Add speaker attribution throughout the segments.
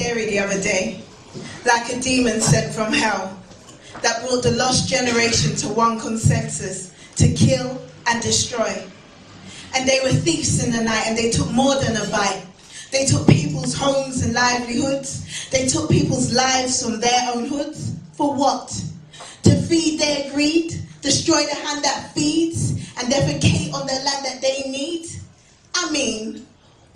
Speaker 1: scary the other day, like a demon sent from hell, that brought the lost generation to one consensus, to kill and destroy. And they were thieves in the night, and they took more than a bite. They took people's homes and livelihoods. They took people's lives from their own hoods. For what? To feed their greed, destroy the hand that feeds, and defecate on the land that they need? I mean,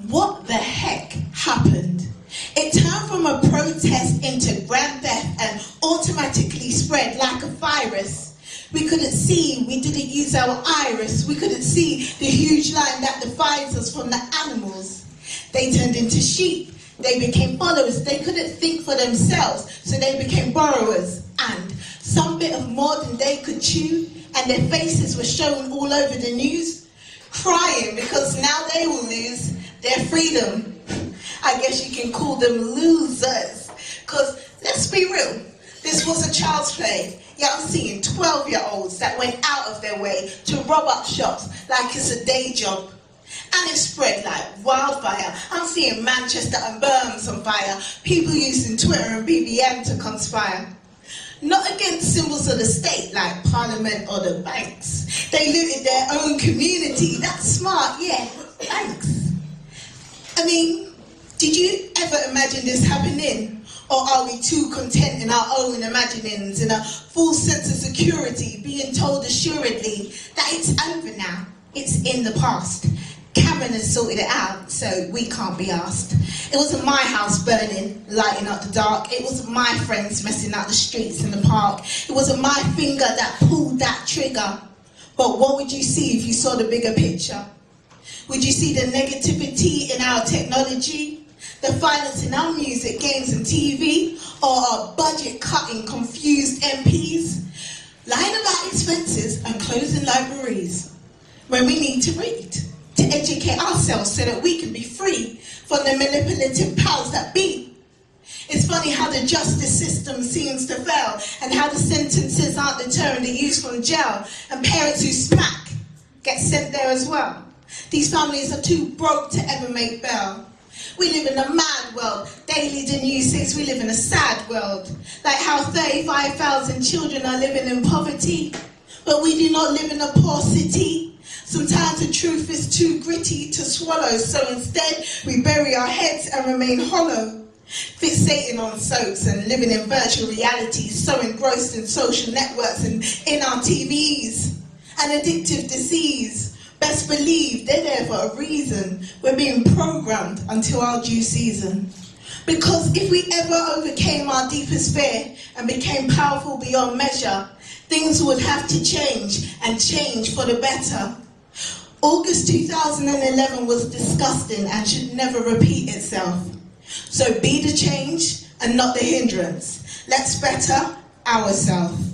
Speaker 1: what the heck happened? It turned from a protest into grand theft and automatically spread like a virus. We couldn't see, we didn't use our iris. We couldn't see the huge line that divides us from the animals. They turned into sheep. They became followers. They couldn't think for themselves, so they became borrowers. And some bit of more than they could chew, and their faces were shown all over the news, crying because now they will lose their freedom. I guess you can call them losers, because let's be real, this was a child's play. Yeah, I'm seeing 12-year-olds that went out of their way to rob up shops like it's a day job. And it spread like wildfire. I'm seeing Manchester and Birmingham on fire, people using Twitter and BBM to conspire. Not against symbols of the state like Parliament or the banks. They looted their own community. That's smart, yeah, thanks. I mean, did you ever imagine this happening? Or are we too content in our own imaginings, in a false sense of security, being told assuredly that it's over now, it's in the past? Cameron has sorted it out, so we can't be asked. It wasn't my house burning, lighting up the dark. It wasn't my friends messing up the streets in the park. It wasn't my finger that pulled that trigger. But what would you see if you saw the bigger picture? Would you see the negativity in our technology? The violence in our music, games and TV? Or our budget-cutting, confused MPs? Lying about expenses and closing libraries when we need to read, to educate ourselves so that we can be free from the manipulative powers that be. It's funny how the justice system seems to fail, and how the sentences aren't deterring the youth from jail, and parents who smack get sent there as well. These families are too broke to ever make bail. We live in a mad world. Daily the news says we live in a sad world. Like how 35,000 children are living in poverty. But we do not live in a poor city. Sometimes the truth is too gritty to swallow, so instead we bury our heads and remain hollow. Fixating on soaps and living in virtual realities, so engrossed in social networks and in our TVs. An addictive disease. Best believe they're there for a reason. We're being programmed until our due season. Because if we ever overcame our deepest fear and became powerful beyond measure, things would have to change, and change for the better. August 2011 was disgusting and should never repeat itself. So be the change and not the hindrance. Let's better ourselves.